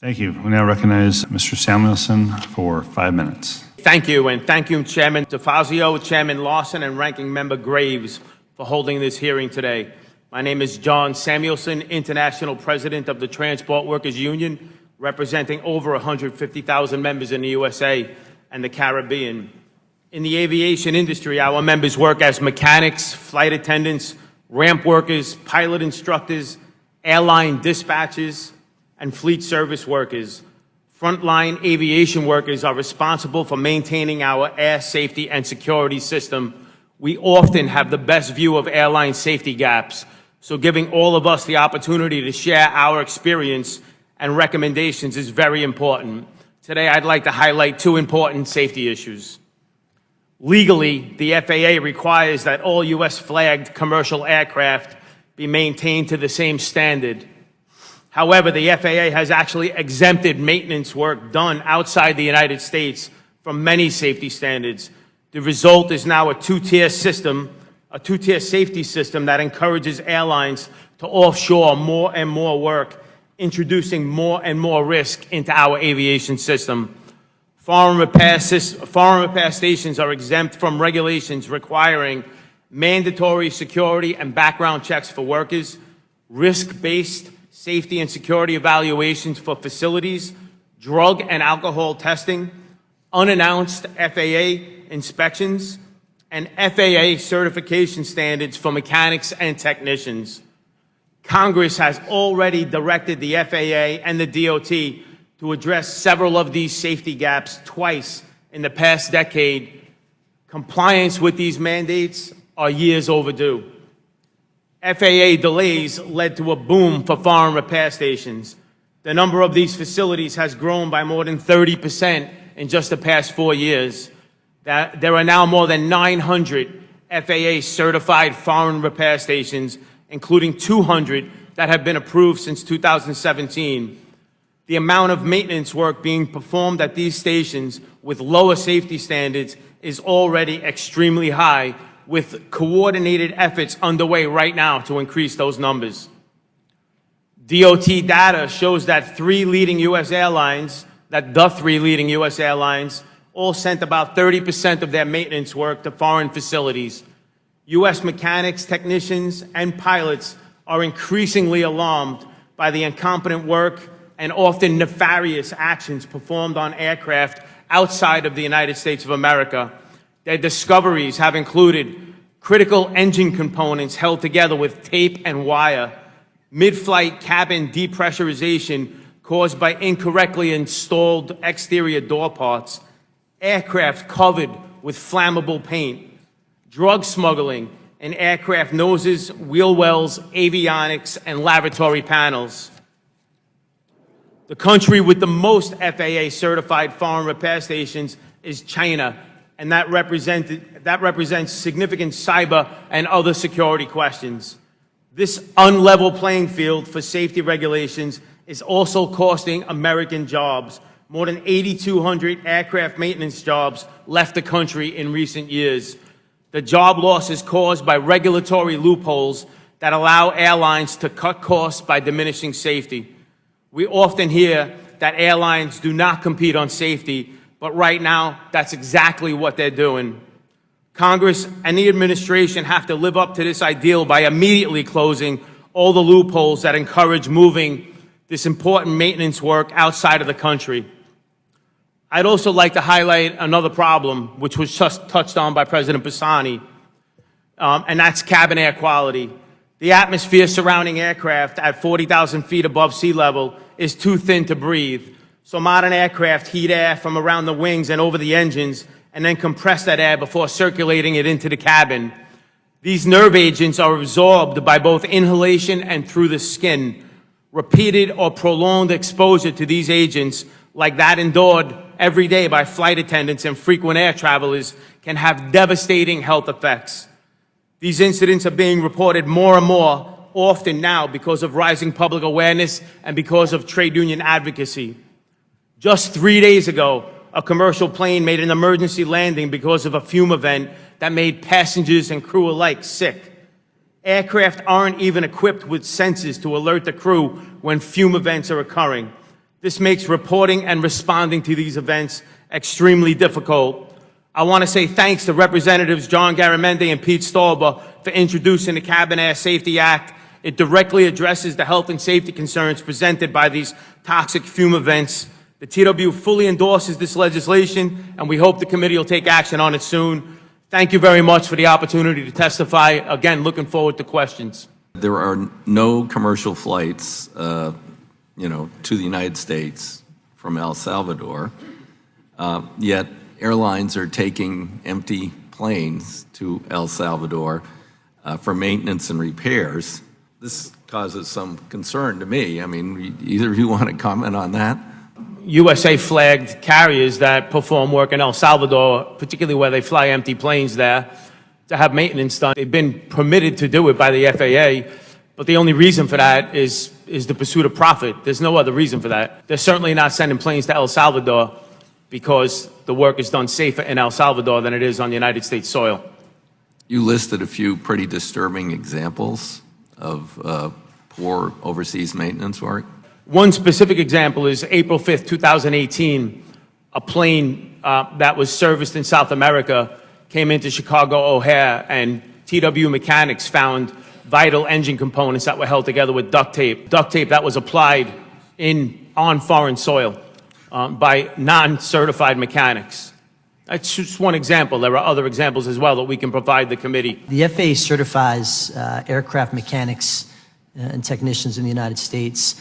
Thank you. We now recognize Mr. Samuelsen for 5 minutes. Thank you, and thank you, Chairman DeFazio, Chairman Lawson, and Ranking Member Graves for holding this hearing today. My name is John Samuelsen, International President of the Transport Workers Union, representing over 150,000 members in the USA and the Caribbean. In the aviation industry, our members work as mechanics, flight attendants, ramp workers, pilot instructors, airline dispatchers, and fleet service workers. Frontline aviation workers are responsible for maintaining our air safety and security system. We often have the best view of airline safety gaps, so giving all of us the opportunity to share our experience and recommendations is very important. Today, I'd like to highlight 2 important safety issues. Legally, the FAA requires that all U.S. flagged commercial aircraft be maintained to the same standard. However, the FAA has actually exempted maintenance work done outside the United States from many safety standards. The result is now a two-tier safety system that encourages airlines to offshore more and more work, introducing more and more risk into our aviation system. Foreign repair stations are exempt from regulations requiring mandatory security and background checks for workers, risk-based safety and security evaluations for facilities, drug and alcohol testing, unannounced FAA inspections, and FAA certification standards for mechanics and technicians. Congress has already directed the FAA and the DOT to address several of these safety gaps twice in the past decade. Compliance with these mandates are years overdue. FAA delays led to a boom for foreign repair stations. The number of these facilities has grown by more than 30% in just the past 4 years. There are now more than 900 FAA certified foreign repair stations, including 200 that have been approved since 2017. The amount of maintenance work being performed at these stations with lower safety standards is already extremely high, with coordinated efforts underway right now to increase those numbers. DOT data shows that the 3 leading U.S. airlines all sent about 30% of their maintenance work to foreign facilities. U.S. mechanics, technicians, and pilots are increasingly alarmed by the incompetent work and often nefarious actions performed on aircraft outside of the United States of America. Their discoveries have included critical engine components held together with tape and wire, mid-flight cabin depressurization caused by incorrectly installed exterior door parts, aircraft covered with flammable paint, drug smuggling in aircraft noses, wheel wells, avionics, and lavatory panels. The country with the most FAA-certified foreign repair stations is China, and that represents significant cyber and other security questions. This unlevel playing field for safety regulations is also costing American jobs. More than 8,200 aircraft maintenance jobs left the country in recent years. The job loss is caused by regulatory loopholes that allow airlines to cut costs by diminishing safety. We often hear that airlines do not compete on safety, but right now, that's exactly what they're doing. Congress and the administration have to live up to this ideal by immediately closing all the loopholes that encourage moving this important maintenance work outside of the country. I'd also like to highlight another problem, which was just touched on by President Pisani, and that's cabin air quality. The atmosphere surrounding aircraft at 40,000 feet above sea level is too thin to breathe. So modern aircraft heat air from around the wings and over the engines and then compress that air before circulating it into the cabin. These nerve agents are absorbed by both inhalation and through the skin. Repeated or prolonged exposure to these agents, like that endured every day by flight attendants and frequent air travelers, can have devastating health effects. These incidents are being reported more and more often now because of rising public awareness and because of trade union advocacy. Just 3 days ago, a commercial plane made an emergency landing because of a fume event that made passengers and crew alike sick. Aircraft aren't even equipped with sensors to alert the crew when fume events are occurring. This makes reporting and responding to these events extremely difficult. I want to say thanks to Representatives John Garamendi and Pete Stauber for introducing the Cabin Air Safety Act. It directly addresses the health and safety concerns presented by these toxic fume events. The TWU fully endorses this legislation, and we hope the committee will take action on it soon. Thank you very much for the opportunity to testify. Again, looking forward to questions. There are no commercial flights, to the United States from El Salvador, yet airlines are taking empty planes to El Salvador for maintenance and repairs. This causes some concern to me. I mean, either of you want to comment on that? USA flagged carriers that perform work in El Salvador, particularly where they fly empty planes there, to have maintenance done. They've been permitted to do it by the FAA, but the only reason for that is the pursuit of profit. There's no other reason for that. They're certainly not sending planes to El Salvador because the work is done safer in El Salvador than it is on United States soil. You listed a few pretty disturbing examples of poor overseas maintenance work. One specific example is April 5th, 2018, a plane that was serviced in South America came into Chicago O'Hare, and TWU mechanics found vital engine components that were held together with duct tape that was applied on foreign soil by non-certified mechanics. That's just one example. There are other examples as well that we can provide the committee. The FAA certifies aircraft mechanics and technicians in the United States.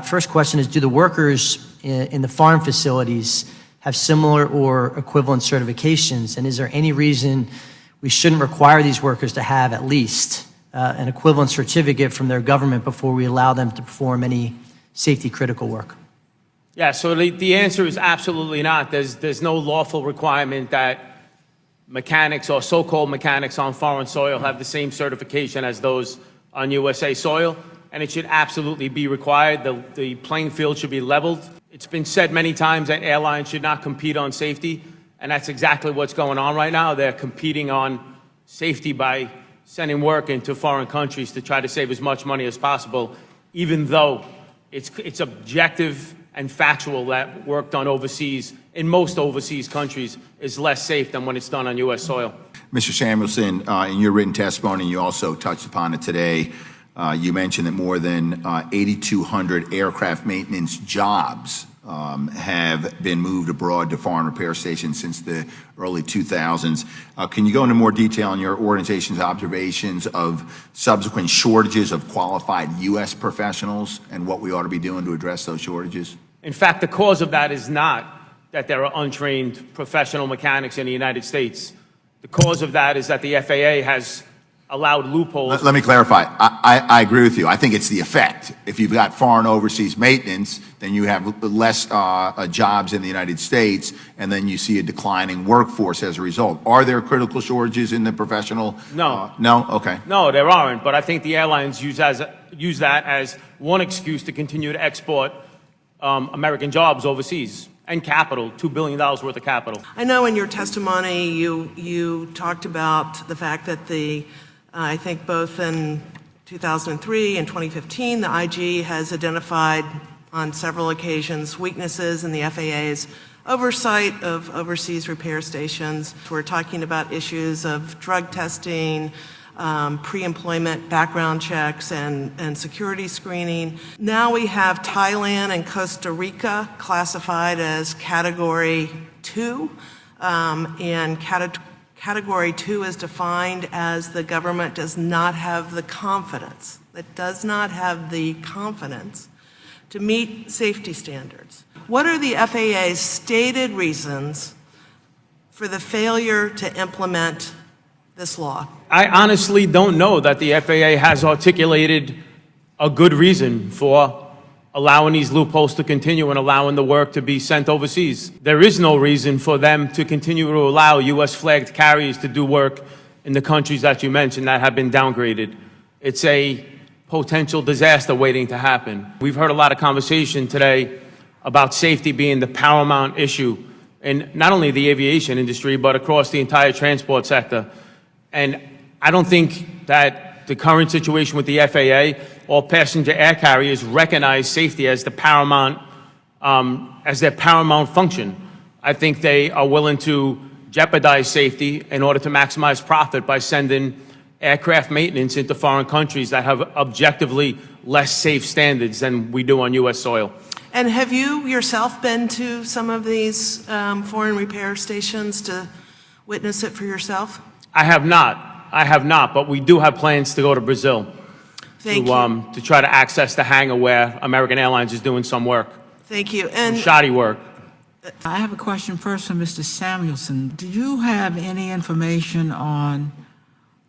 First question is, do the workers in the foreign facilities have similar or equivalent certifications? And is there any reason we shouldn't require these workers to have at least an equivalent certificate from their government before we allow them to perform any safety critical work? Yeah, so the answer is absolutely not. There's no lawful requirement that mechanics or so-called mechanics on foreign soil have the same certification as those on USA soil, and it should absolutely be required. The playing field should be leveled. It's been said many times that airlines should not compete on safety, and that's exactly what's going on right now. They're competing on safety by sending work into foreign countries to try to save as much money as possible, even though it's objective and factual that work done overseas, in most overseas countries, is less safe than when it's done on U.S. soil. Mr. Samuelsen, in your written testimony, you also touched upon it today. You mentioned that more than 8,200 aircraft maintenance jobs have been moved abroad to foreign repair stations since the early 2000s. Can you go into more detail on your organization's observations of subsequent shortages of qualified U.S. professionals and what we ought to be doing to address those shortages? In fact, the cause of that is not that there are untrained professional mechanics in the United States. The cause of that is that the FAA has allowed loopholes. Let me clarify. I agree with you. I think it's the effect. If you've got foreign overseas maintenance, then you have less jobs in the United States, and then you see a declining workforce as a result. Are there critical shortages in the professional? No. No? Okay. No, there aren't, but I think the airlines use that as one excuse to continue to export American jobs overseas and capital, $2 billion worth of capital. I know in your testimony you talked about the fact that I think both in 2003 and 2015, the IG has identified on several occasions weaknesses in the FAA's oversight of overseas repair stations. We're talking about issues of drug testing, pre-employment background checks and security screening. Now we have Thailand and Costa Rica classified as Category 2, and Category 2 is defined as the government does not have the confidence, to meet safety standards. What are the FAA's stated reasons for the failure to implement this law? I honestly don't know that the FAA has articulated a good reason for allowing these loopholes to continue and allowing the work to be sent overseas. There is no reason for them to continue to allow U.S. flagged carriers to do work in the countries that you mentioned that have been downgraded. It's a potential disaster waiting to happen. We've heard a lot of conversation today about safety being the paramount issue in not only the aviation industry, but across the entire transport sector. And I don't think that the current situation with the FAA or passenger air carriers recognize safety as the paramount as their paramount function. I think they are willing to jeopardize safety in order to maximize profit by sending aircraft maintenance into foreign countries that have objectively less safe standards than we do on U.S. soil. And have you yourself been to some of these foreign repair stations to witness it for yourself? I have not, but we do have plans to go to Brazil to try to access the hangar where American Airlines is doing some work. Thank you. And Shoddy work. I have a question first for Mr. Samuelsen. Do you have any information on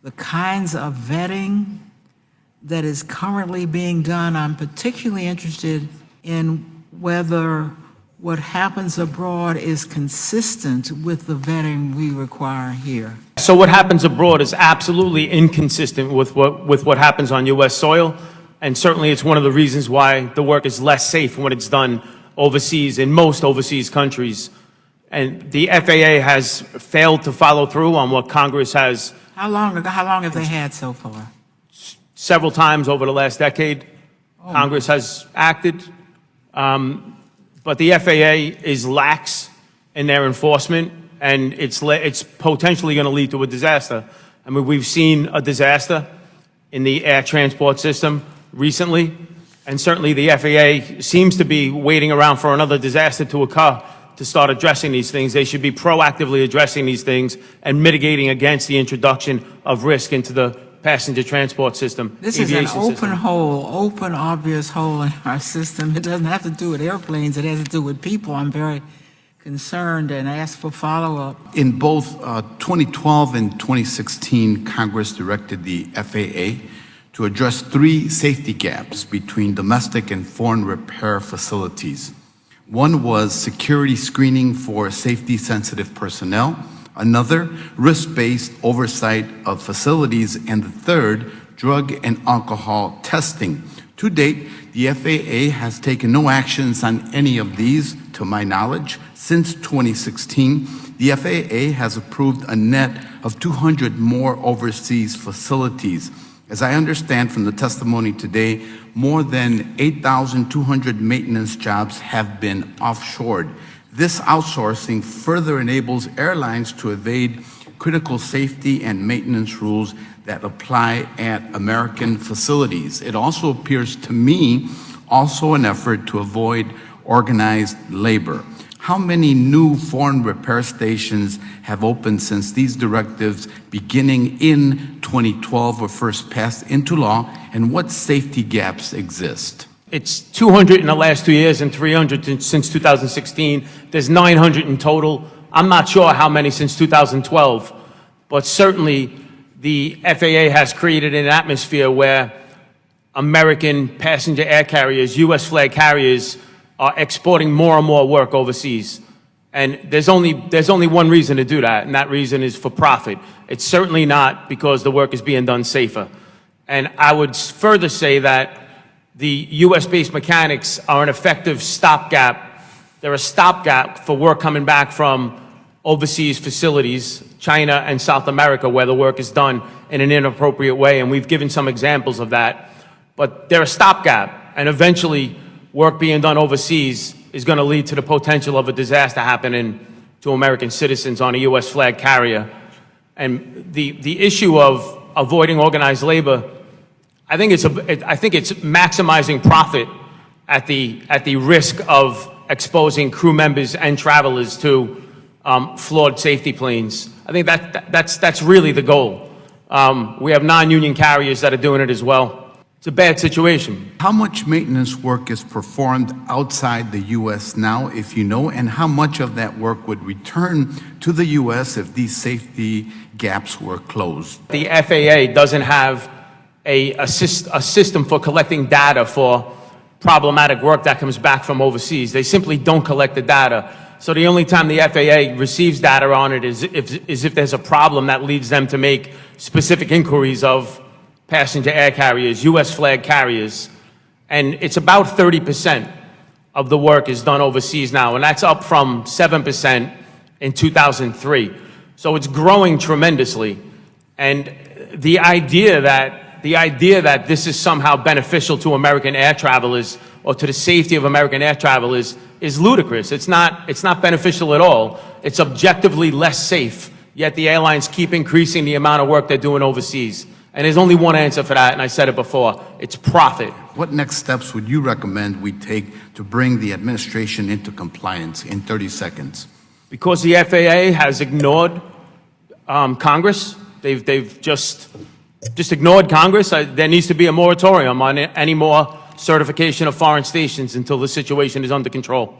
the kinds of vetting that is currently being done? I'm particularly interested in whether what happens abroad is consistent with the vetting we require here. So what happens abroad is absolutely inconsistent with what happens on U.S. soil, and certainly it's one of the reasons why the work is less safe when it's done overseas, in most overseas countries. And the FAA has failed to follow through on what Congress has. How long have they had so far? Several times over the last decade, Congress has acted. But the FAA is lax in their enforcement, and it's potentially going to lead to a disaster. I mean, we've seen a disaster in the air transport system recently, and certainly the FAA seems to be waiting around for another disaster to occur to start addressing these things. They should be proactively addressing these things and mitigating against the introduction of risk into the passenger transport system. This is an open hole, obvious hole in our system. It doesn't have to do with airplanes. It has to do with people. I'm very concerned and ask for follow-up. In both 2012 and 2016, Congress directed the FAA to address 3 safety gaps between domestic and foreign repair facilities. One was security screening for safety-sensitive personnel, another, risk-based oversight of facilities, and the third, drug and alcohol testing. To date, the FAA has taken no actions on any of these, to my knowledge. Since 2016, the FAA has approved a net of 200 more overseas facilities. As I understand from the testimony today, more than 8,200 maintenance jobs have been offshored. This outsourcing further enables airlines to evade critical safety and maintenance rules that apply at American facilities. It also appears to me also an effort to avoid organized labor. How many new foreign repair stations have opened since these directives beginning in 2012 were first passed into law, and what safety gaps exist? It's 200 in the last 2 years and 300 since 2016. There's 900 in total. I'm not sure how many since 2012, but certainly the FAA has created an atmosphere where American passenger air carriers, U.S. flag carriers, are exporting more and more work overseas. And there's only one reason to do that, and that reason is for profit. It's certainly not because the work is being done safer. And I would further say that the U.S.-based mechanics are an effective stopgap. They're a stopgap for work coming back from overseas facilities, China and South America, where the work is done in an inappropriate way, and we've given some examples of that. But they're a stopgap, and eventually work being done overseas is going to lead to the potential of a disaster happening to American citizens on a U.S. flag carrier. And the issue of avoiding organized labor, I think it's maximizing profit at the risk of exposing crew members and travelers to flawed safety planes. I think that's really the goal. We have non-union carriers that are doing it as well. It's a bad situation. How much maintenance work is performed outside the U.S. now, if you know, and how much of that work would return to the U.S. if these safety gaps were closed? The FAA doesn't have a system for collecting data for problematic work that comes back from overseas. They simply don't collect the data. So the only time the FAA receives data on it is if there's a problem that leads them to make specific inquiries of passenger air carriers, U.S. flag carriers. And it's about 30% of the work is done overseas now, and that's up from 7% in 2003. So it's growing tremendously. And the idea that this is somehow beneficial to American air travelers or to the safety of American air travelers is ludicrous. It's not beneficial at all. It's objectively less safe, yet the airlines keep increasing the amount of work they're doing overseas. And there's only one answer for that, and I said it before. It's profit. What next steps would you recommend we take to bring the administration into compliance in 30 seconds? Because the FAA has ignored Congress, they've just ignored Congress. There needs to be a moratorium on any more certification of foreign stations until the situation is under control.